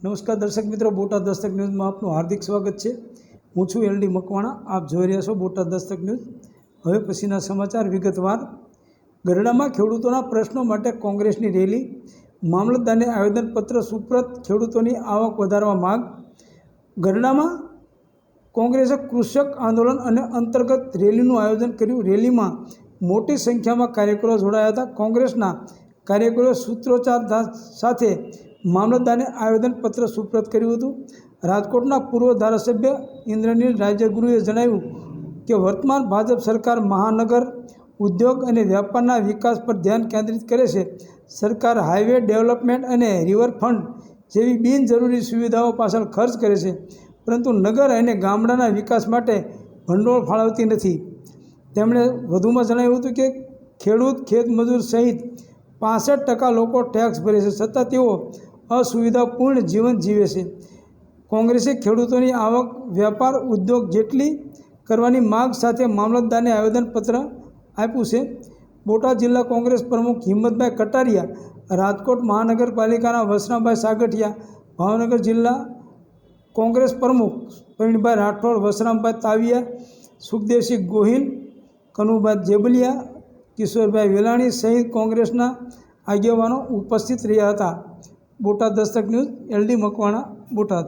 નમસ્કાર દર્શક મિત્રો, બોટાદ દસ્તક ન્યૂઝમાં આપનું હાર્દિક સ્વાગત છે। હું છું LD મકવાણા। આપ જોઈ રહ્યા છો બોટાદ દસ્તક ન્યૂઝ। હવે પછીના સમાચાર વિગતવાર। ગરડામાં ખેડૂતોના પ્રશ્નો માટે કોંગ્રેસની રેલી, મામલતદારને આવેદનપત્ર સુપ્રત, ખેડૂતોની આવક વધારવા માંગ। ગરડામાં કોંગ્રેસે કૃષક આંદોલન અને અંતર્ગત રેલીનું આયોજન કર્યું। રેલીમાં મોટી સંખ્યામાં કાર્યકરો જોડાયા હતા। કોંગ્રેસના કાર્યકરોએ સૂત્રોચ્ચાર સાથે મામલતદારને આવેદનપત્ર સુપ્રત કર્યું હતું। રાજકોટના પૂર્વ ધારાસભ્ય ઇન્દ્રનીલ રાજ્યગુરુએ જણાવ્યું કે વર્તમાન ભાજપ સરકાર મહાનગર, ઉદ્યોગ અને વ્યાપારના વિકાસ પર ધ્યાન કેન્દ્રિત કરે છે। સરકાર હાઈવે ડેવલપમેન્ટ અને રિવરફ્રન્ટ જેવી બિનજરૂરી સુવિધાઓ પાછળ ખર્ચ કરે છે, પરંતુ નગર અને ગામડાના વિકાસ માટે ભંડોળ ફાળવતી નથી। તેમણે વધુમાં જણાવ્યું હતું કે ખેડૂત, ખેતમજૂર સહિત 65% લોકો ટેક્સ ભરે છે, છતાં તેઓ અસુવિધાપૂર્ણ જીવન જીવે છે। કોંગ્રેસે ખેડૂતોની આવક, વ્યાપાર, ઉદ્યોગ જેટલી કરવાની માંગ સાથે મામલતદારને આવેદનપત્ર આપ્યું છે। બોટાદ જિલ્લા કોંગ્રેસ પ્રમુખ હિંમતભાઈ કટારિયા, રાજકોટ મહાનગરપાલિકાના વસરામભાઈ સાગઠિયા, ભાવનગર જિલ્લા કોંગ્રેસ પ્રમુખ પ્રવીણભાઈ રાઠોડ, વસરામભાઈ તાવિયા, સુખદેવસિંહ ગોહિલ, કનુભાઈ જેબલિયા, કિશોરભાઈ વેલાણી સહિત કોંગ્રેસના આગેવાનો ઉપસ્થિત રહ્યા હતા। બોટાદ દસ્તક ન્યૂઝ, LD મકવાણા, બોટાદ।